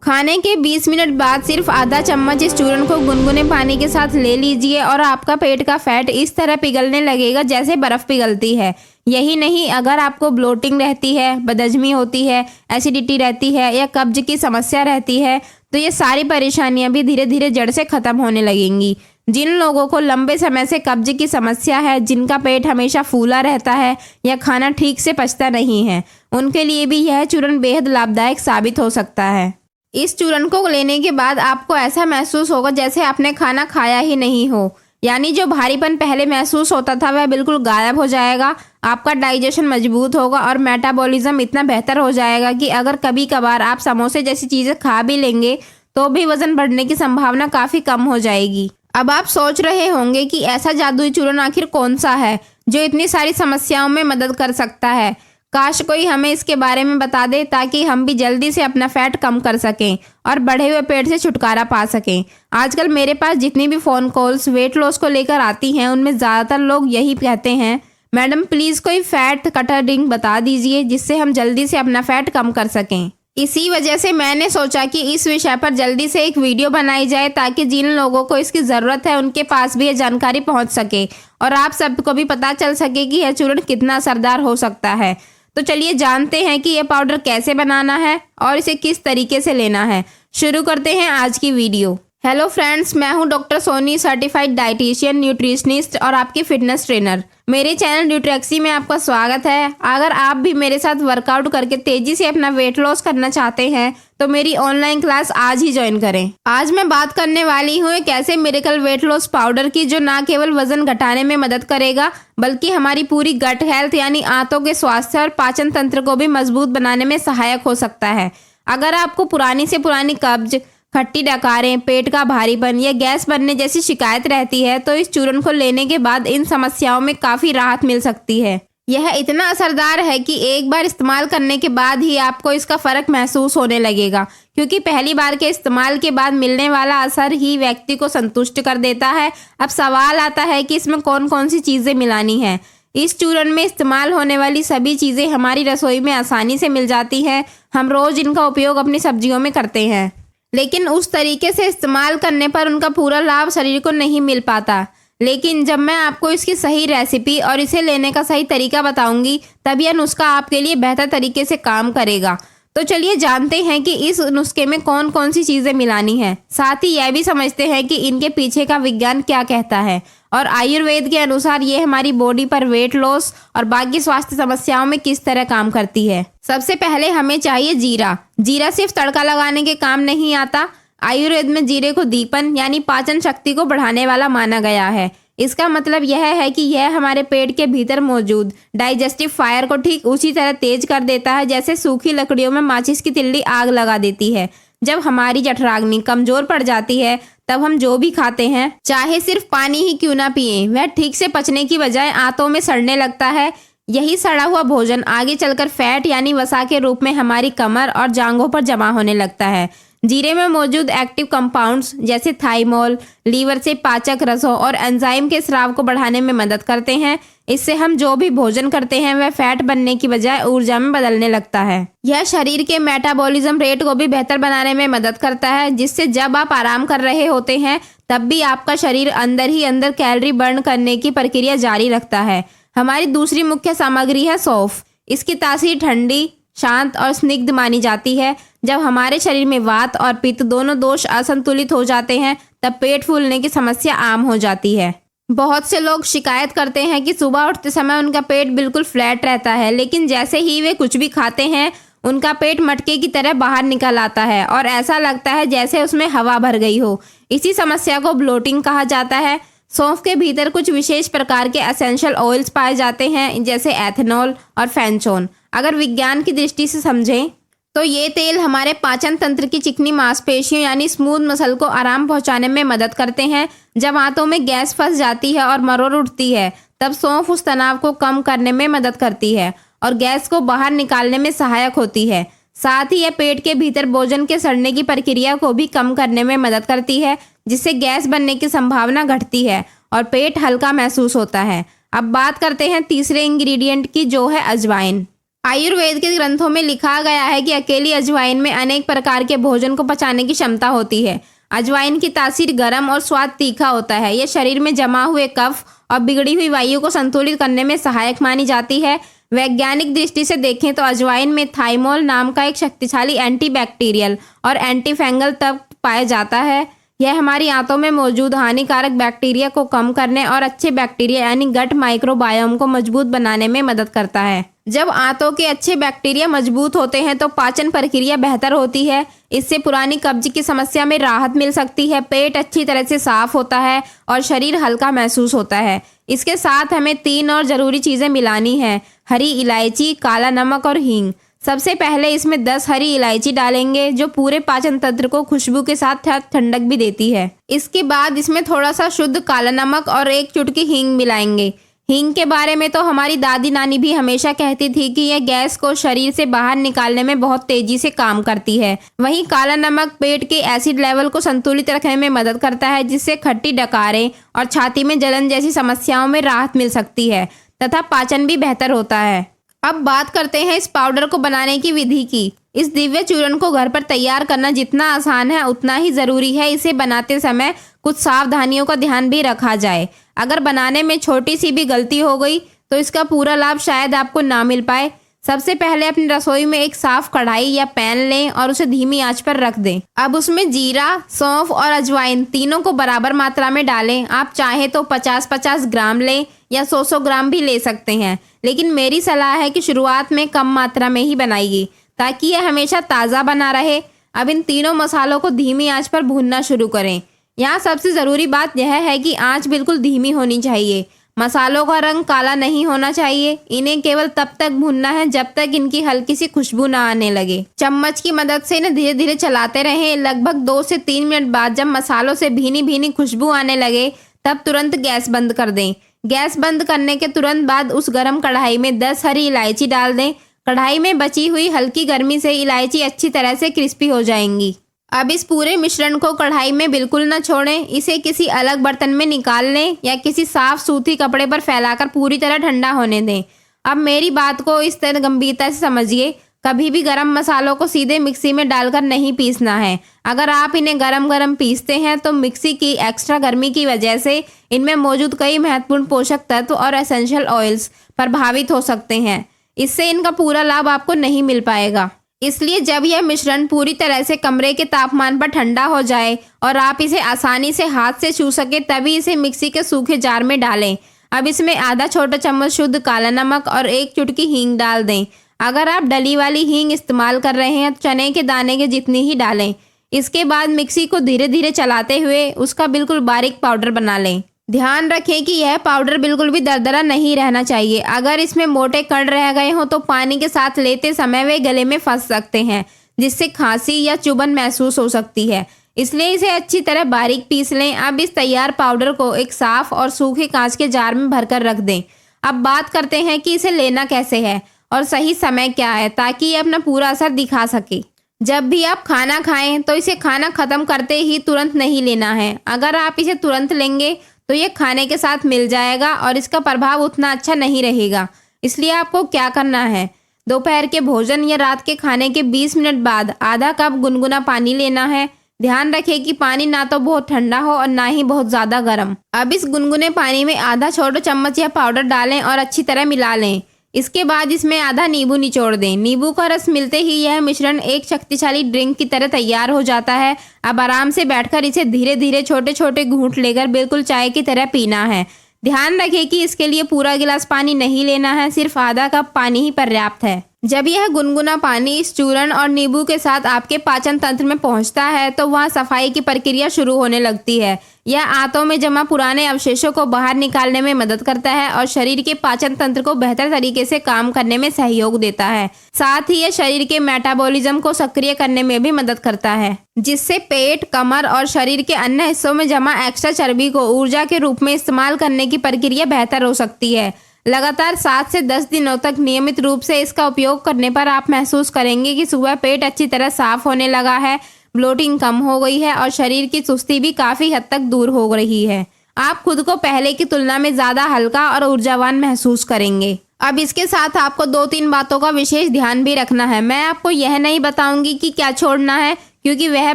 खाने के 20 मिनट बाद सिर्फ आधा चम्मच इस चूर्ण को गुनगुने पानी के साथ ले लीजिए और आपका पेट का फैट इस तरह पिघलने लगेगा जैसे बर्फ पिघलती है। यही नहीं, अगर आपको ब्लोटिंग रहती है, बदहजमी होती है, एसिडिटी रहती है या कब्ज की समस्या रहती है तो ये सारी परेशानियां भी धीरे धीरे जड़ से खत्म होने लगेंगी। जिन लोगों को लंबे समय से कब्ज की समस्या है, जिनका पेट हमेशा फूला रहता है या खाना ठीक से पचता नहीं है, उनके लिए भी यह चूर्ण बेहद लाभदायक साबित हो सकता है। इस चूर्ण को लेने के बाद आपको ऐसा महसूस होगा जैसे आपने खाना खाया ही नहीं हो, यानी जो भारीपन पहले महसूस होता था वह बिल्कुल गायब हो जाएगा। आपका डाइजेशन मजबूत होगा और मेटाबॉलिज्म इतना बेहतर हो जाएगा कि अगर कभी कभार आप समोसे जैसी चीज़ें खा भी लेंगे तो भी वजन बढ़ने की संभावना काफ़ी कम हो जाएगी। अब आप सोच रहे होंगे कि ऐसा जादुई चूर्ण आखिर कौन सा है जो इतनी सारी समस्याओं में मदद कर सकता है। काश कोई हमें इसके बारे में बता दे ताकि हम भी जल्दी से अपना फैट कम कर सकें और बढ़े हुए पेट से छुटकारा पा सकें। आजकल मेरे पास जितनी भी फ़ोन कॉल्स वेट लॉस को लेकर आती हैं उनमें ज़्यादातर लोग यही कहते हैं, मैडम प्लीज़ कोई फैट कटर ड्रिंक बता दीजिए जिससे हम जल्दी से अपना फैट कम कर सकें। इसी वजह से मैंने सोचा कि इस विषय पर जल्दी से एक वीडियो बनाई जाए ताकि जिन लोगों को इसकी ज़रूरत है उनके पास भी यह जानकारी पहुंच सके और आप सबको भी पता चल सके कि यह चूर्ण कितना असरदार हो सकता है। तो चलिए जानते हैं कि यह पाउडर कैसे बनाना है और इसे किस तरीके से लेना है। शुरू करते हैं आज की वीडियो। हेलो फ्रेंड्स, मैं हूं doctor Soni, certified dietitian, nutritionist और आपकी फिटनेस ट्रेनर। मेरे चैनल न्यूट्रेक्सी में आपका स्वागत है। अगर आप भी मेरे साथ वर्कआउट करके तेजी से अपना वेट लॉस करना चाहते हैं तो मेरी ऑनलाइन क्लास आज ही ज्वाइन करें। आज मैं बात करने वाली हूँ एक ऐसे मिरेकल वेट लॉस पाउडर की जो ना केवल वजन घटाने में मदद करेगा बल्कि हमारी पूरी गट हेल्थ यानी आंतों के स्वास्थ्य और पाचन तंत्र को भी मजबूत बनाने में सहायक हो सकता है। अगर आपको पुरानी से पुरानी कब्ज, खट्टी डकारें, पेट का भारीपन या गैस बनने जैसी शिकायत रहती है तो इस चूर्ण को लेने के बाद इन समस्याओं में काफ़ी राहत मिल सकती है। यह इतना असरदार है कि एक बार इस्तेमाल करने के बाद ही आपको इसका फ़र्क महसूस होने लगेगा, क्योंकि पहली बार के इस्तेमाल के बाद मिलने वाला असर ही व्यक्ति को संतुष्ट कर देता है। अब सवाल आता है कि इसमें कौन कौन सी चीज़ें मिलानी हैं। इस चूर्ण में इस्तेमाल होने वाली सभी चीज़ें हमारी रसोई में आसानी से मिल जाती हैं। हम रोज़ इनका उपयोग अपनी सब्जियों में करते हैं, लेकिन उस तरीके से इस्तेमाल करने पर उनका पूरा लाभ शरीर को नहीं मिल पाता। लेकिन जब मैं आपको इसकी सही रेसिपी और इसे लेने का सही तरीका बताऊंगी तब यह नुस्खा आपके लिए बेहतर तरीके से काम करेगा। तो चलिए जानते हैं कि इस नुस्खे में कौन कौन सी चीज़ें मिलानी है। साथ ही यह भी समझते हैं कि इनके पीछे का विज्ञान क्या कहता है और आयुर्वेद के अनुसार ये हमारी बॉडी पर वेट लॉस और बाकी स्वास्थ्य समस्याओं में किस तरह काम करती है। सबसे पहले हमें चाहिए जीरा। जीरा सिर्फ तड़का लगाने के काम नहीं आता। आयुर्वेद में जीरे को दीपन यानी पाचन शक्ति को बढ़ाने वाला माना गया है। इसका मतलब यह है कि यह हमारे पेट के भीतर मौजूद डाइजेस्टिव फायर को ठीक उसी तरह तेज कर देता है जैसे सूखी लकड़ियों में माचिस की तिल्ली आग लगा देती है। जब हमारी जठराग्नि कमजोर पड़ जाती है तब हम जो भी खाते हैं, चाहे सिर्फ पानी ही क्यों ना पिए, वह ठीक से पचने की बजाय आंतों में सड़ने लगता है। यही सड़ा हुआ भोजन आगे चलकर फैट यानी वसा के रूप में हमारी कमर और जांघों पर जमा होने लगता है। जीरे में मौजूद एक्टिव कंपाउंड्स जैसे थाइमोल लीवर से पाचक रसों और एंजाइम के स्राव को बढ़ाने में मदद करते हैं। इससे हम जो भी भोजन करते हैं वह फैट बनने की बजाय ऊर्जा में बदलने लगता है। यह शरीर के मेटाबॉलिज्म रेट को भी बेहतर बनाने में मदद करता है, जिससे जब आप आराम कर रहे होते हैं तब भी आपका शरीर अंदर ही अंदर कैलोरी बर्न करने की प्रक्रिया जारी रखता है। हमारी दूसरी मुख्य सामग्री है सौंफ। इसकी तासीर ठंडी, शांत और स्निग्ध मानी जाती है। जब हमारे शरीर में वात और पित्त दोनों दोष असंतुलित हो जाते हैं तब पेट फूलने की समस्या आम हो जाती है। बहुत से लोग शिकायत करते हैं कि सुबह उठते समय उनका पेट बिल्कुल फ्लैट रहता है, लेकिन जैसे ही वे कुछ भी खाते हैं उनका पेट मटके की तरह बाहर निकल आता है और ऐसा लगता है जैसे उसमें हवा भर गई हो। इसी समस्या को ब्लोटिंग कहा जाता है। सौंफ के भीतर कुछ विशेष प्रकार के एसेंशियल ऑयल्स पाए जाते हैं जैसे एथेनॉल और फेंचोन। अगर विज्ञान की दृष्टि से समझें तो ये तेल हमारे पाचन तंत्र की चिकनी मांसपेशियों यानी स्मूथ मसल को आराम पहुंचाने में मदद करते हैं। जब आंतों में गैस फंस जाती है और मरोड़ उठती है तब सौंफ उस तनाव को कम करने में मदद करती है और गैस को बाहर निकालने में सहायक होती है। साथ ही यह पेट के भीतर भोजन के सड़ने की प्रक्रिया को भी कम करने में मदद करती है, जिससे गैस बनने की संभावना घटती है और पेट हल्का महसूस होता है। अब बात करते हैं तीसरे इंग्रेडिएंट की, जो है अजवाइन। आयुर्वेद के ग्रंथों में लिखा गया है कि अकेली अजवाइन में अनेक प्रकार के भोजन को पचाने की क्षमता होती है। अजवाइन की तासीर गर्म और स्वाद तीखा होता है। यह शरीर में जमा हुए कफ और बिगड़ी हुई वायु को संतुलित करने में सहायक मानी जाती है। वैज्ञानिक दृष्टि से देखें तो अजवाइन में थाइमोल नाम का एक शक्तिशाली एंटीबैक्टीरियल और एंटी फंगल तत्व पाया जाता है। यह हमारी आंतों में मौजूद हानिकारक बैक्टीरिया को कम करने और अच्छे बैक्टीरिया यानी गट माइक्रोबायोम को मजबूत बनाने में मदद करता है। जब आंतों के अच्छे बैक्टीरिया मजबूत होते हैं तो पाचन प्रक्रिया बेहतर होती है। इससे पुरानी कब्ज की समस्या में राहत मिल सकती है। पेट अच्छी तरह से साफ होता है और शरीर हल्का महसूस होता है। इसके साथ हमें 3 और जरूरी चीजें मिलानी है: हरी इलायची, काला नमक और हींग। सबसे पहले इसमें 10 हरी इलायची डालेंगे जो पूरे पाचन तंत्र को खुशबू के साथ ठंडक भी देती है। इसके बाद इसमें थोड़ा सा शुद्ध काला नमक और 1 चुटकी हींग मिलाएंगे। हींग के बारे में तो हमारी दादी नानी भी हमेशा कहती थी कि यह गैस को शरीर से बाहर निकालने में बहुत तेजी से काम करती है। वहीं काला नमक पेट के एसिड लेवल को संतुलित रखने में मदद करता है, जिससे खट्टी डकारें और छाती में जलन जैसी समस्याओं में राहत मिल सकती है तथा पाचन भी बेहतर होता है। अब बात करते हैं इस पाउडर को बनाने की विधि की। इस दिव्य चूर्ण को घर पर तैयार करना जितना आसान है उतना ही ज़रूरी है इसे बनाते समय कुछ सावधानियों का ध्यान भी रखा जाए। अगर बनाने में छोटी सी भी गलती हो गई तो इसका पूरा लाभ शायद आपको ना मिल पाए। सबसे पहले अपनी रसोई में एक साफ कढ़ाई या पैन लें और उसे धीमी आंच पर रख दें। अब उसमें जीरा, सौंफ और अजवाइन तीनों को बराबर मात्रा में डालें। आप चाहे तो 50-50 ग्राम लें या 100 ग्राम भी ले सकते हैं, लेकिन मेरी सलाह है कि शुरुआत में कम मात्रा में ही बनाइए ताकि यह हमेशा ताज़ा बना रहे। अब इन तीनों मसालों को धीमी आंच पर भूनना शुरू करें। यहाँ सबसे ज़रूरी बात यह है कि आंच बिल्कुल धीमी होनी चाहिए। मसालों का रंग काला नहीं होना चाहिए। इन्हें केवल तब तक भूनना है जब तक इनकी हल्की सी खुशबू ना आने लगे। चम्मच की मदद से इन्हें धीरे धीरे चलाते रहें। लगभग 2 से 3 मिनट बाद जब मसालों से भीनी भीनी खुशबू आने लगे तब तुरंत गैस बंद कर दें। गैस बंद करने के तुरंत बाद उस गर्म कढ़ाई में 10 हरी इलायची डाल दें। कढ़ाई में बची हुई हल्की गर्मी से इलायची अच्छी तरह से क्रिस्पी हो जाएंगी। अब इस पूरे मिश्रण को कढ़ाई में बिल्कुल न छोड़ें। इसे किसी अलग बर्तन में निकाल लें या किसी साफ सूती कपड़े पर फैलाकर पूरी तरह ठंडा होने दें। अब मेरी बात को इस तरह गंभीरता से समझिए। कभी भी गरम मसालों को सीधे मिक्सी में डालकर नहीं पीसना है। अगर आप इन्हें गरम गरम पीसते हैं तो मिक्सी की एक्स्ट्रा गर्मी की वजह से इनमें मौजूद कई महत्वपूर्ण पोषक तत्व और एसेंशियल ऑयल्स प्रभावित हो सकते हैं। इससे इनका पूरा लाभ आपको नहीं मिल पाएगा। इसलिए जब यह मिश्रण पूरी तरह से कमरे के तापमान पर ठंडा हो जाए और आप इसे आसानी से हाथ से छू सके तभी इसे मिक्सी के सूखे जार में डालें। अब इसमें आधा छोटा चम्मच शुद्ध काला नमक और 1 चुटकी हींग डाल दें। अगर आप डली वाली हींग इस्तेमाल कर रहे हैं तो चने के दाने के जितनी ही डालें। इसके बाद मिक्सी को धीरे धीरे चलाते हुए उसका बिल्कुल बारीक पाउडर बना लें। ध्यान रखें कि यह पाउडर बिल्कुल भी दरदरा नहीं रहना चाहिए। अगर इसमें मोटे कण रह गए हों तो पानी के साथ लेते समय वे गले में फंस सकते हैं, जिससे खांसी या चुभन महसूस हो सकती है। इसलिए इसे अच्छी तरह बारीक पीस लें। अब इस तैयार पाउडर को एक साफ और सूखे कांच के जार में भरकर रख दें। अब बात करते हैं कि इसे लेना कैसे है और सही समय क्या है ताकि ये अपना पूरा असर दिखा सके। जब भी आप खाना खाएं तो इसे खाना खत्म करते ही तुरंत नहीं लेना है। अगर आप इसे तुरंत लेंगे तो ये खाने के साथ मिल जाएगा और इसका प्रभाव उतना अच्छा नहीं रहेगा। इसलिए आपको क्या करना है, दोपहर के भोजन या रात के खाने के 20 मिनट बाद आधा कप गुनगुना पानी लेना है। ध्यान रखें कि पानी ना तो बहुत ठंडा हो और ना ही बहुत ज़्यादा गर्म। अब इस गुनगुने पानी में आधा छोटा चम्मच यह पाउडर डालें और अच्छी तरह मिला लें। इसके बाद इसमें आधा नींबू निचोड़ दें। नींबू का रस मिलते ही यह मिश्रण एक शक्तिशाली ड्रिंक की तरह तैयार हो जाता है। अब आराम से बैठकर इसे धीरे धीरे छोटे छोटे घूंट लेकर बिल्कुल चाय की तरह पीना है। ध्यान रखें कि इसके लिए पूरा गिलास पानी नहीं लेना है, सिर्फ आधा कप पानी ही पर्याप्त है। जब यह गुनगुना पानी इस चूर्ण और नींबू के साथ आपके पाचन तंत्र में पहुंचता है तो वहां सफाई की प्रक्रिया शुरू होने लगती है। यह आंतों में जमा पुराने अवशेषों को बाहर निकालने में मदद करता है और शरीर के पाचन तंत्र को बेहतर तरीके से काम करने में सहयोग देता है। साथ ही यह शरीर के मेटाबॉलिज्म को सक्रिय करने में भी मदद करता है, जिससे पेट, कमर और शरीर के अन्य हिस्सों में जमा एक्स्ट्रा चर्बी को ऊर्जा के रूप में इस्तेमाल करने की प्रक्रिया बेहतर हो सकती है। लगातार 7 से 10 दिनों तक नियमित रूप से इसका उपयोग करने पर आप महसूस करेंगे कि सुबह पेट अच्छी तरह साफ होने लगा है, ब्लोटिंग कम हो गई है और शरीर की सुस्ती भी काफ़ी हद तक दूर हो रही है। आप खुद को पहले की तुलना में ज़्यादा हल्का और ऊर्जावान महसूस करेंगे। अब इसके साथ आपको 2-3 बातों का विशेष ध्यान भी रखना है। मैं आपको यह नहीं बताऊंगी कि क्या छोड़ना है, क्योंकि वह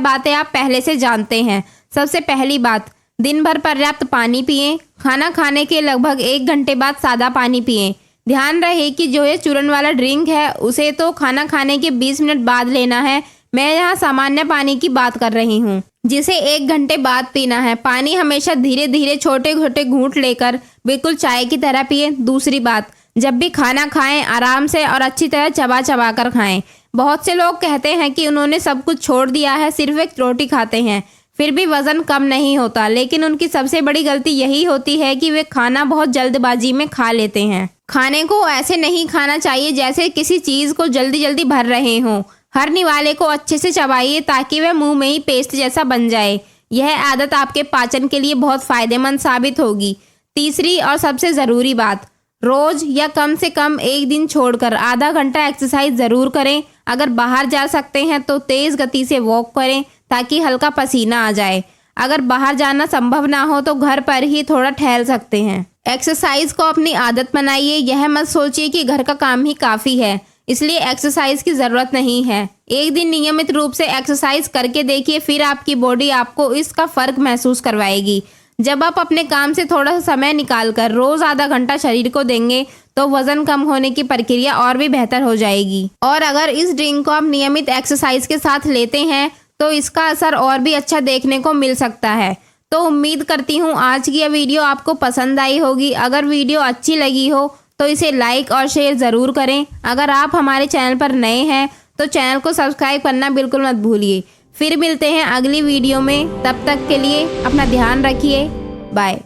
बातें आप पहले से जानते हैं। सबसे पहली बात, दिन भर पर्याप्त पानी पिएं। खाना खाने के लगभग 1 घंटे बाद सादा पानी पिएं। ध्यान रहे कि जो ये चूर्ण वाला ड्रिंक है उसे तो खाना खाने के 20 मिनट बाद लेना है। मैं यहाँ सामान्य पानी की बात कर रही हूँ, जिसे 1 घंटे बाद पीना है। पानी हमेशा धीरे धीरे छोटे छोटे घूंट लेकर बिल्कुल चाय की तरह पिए। दूसरी बात, जब भी खाना खाएं आराम से और अच्छी तरह चबा चबा कर खाएं। बहुत से लोग कहते हैं कि उन्होंने सब कुछ छोड़ दिया है, सिर्फ एक रोटी खाते हैं, फिर भी वजन कम नहीं होता। लेकिन उनकी सबसे बड़ी गलती यही होती है कि वे खाना बहुत जल्दबाजी में खा लेते हैं। खाने को ऐसे नहीं खाना चाहिए जैसे किसी चीज़ को जल्दी जल्दी भर रहे हों। हर निवाले को अच्छे से चबाइए ताकि वह मुंह में ही पेस्ट जैसा बन जाए। यह आदत आपके पाचन के लिए बहुत फायदेमंद साबित होगी। तीसरी और सबसे ज़रूरी बात, रोज या कम से कम 1 दिन छोड़कर आधा घंटा एक्सरसाइज ज़रूर करें। अगर बाहर जा सकते हैं तो तेज़ गति से वॉक करें ताकि हल्का पसीना आ जाए। अगर बाहर जाना संभव ना हो तो घर पर ही थोड़ा टहल सकते हैं। एक्सरसाइज को अपनी आदत बनाइए। यह मत सोचिए कि घर का काम ही काफ़ी है, इसलिए एक्सरसाइज की ज़रूरत नहीं है। 1 दिन नियमित रूप से एक्सरसाइज करके देखिए, फिर आपकी बॉडी आपको इसका फ़र्क महसूस करवाएगी। जब आप अपने काम से थोड़ा सा समय निकालकर रोज़ आधा घंटा शरीर को देंगे तो वज़न कम होने की प्रक्रिया और भी बेहतर हो जाएगी। और अगर इस ड्रिंक को आप नियमित एक्सरसाइज के साथ लेते हैं तो इसका असर और भी अच्छा देखने को मिल सकता है। तो उम्मीद करती हूँ आज की यह वीडियो आपको पसंद आई होगी। अगर वीडियो अच्छी लगी हो तो इसे लाइक और शेयर ज़रूर करें। अगर आप हमारे चैनल पर नए हैं तो चैनल को सब्सक्राइब करना बिल्कुल मत भूलिए। फिर मिलते हैं अगली वीडियो में, तब तक के लिए अपना ध्यान रखिए। बाय।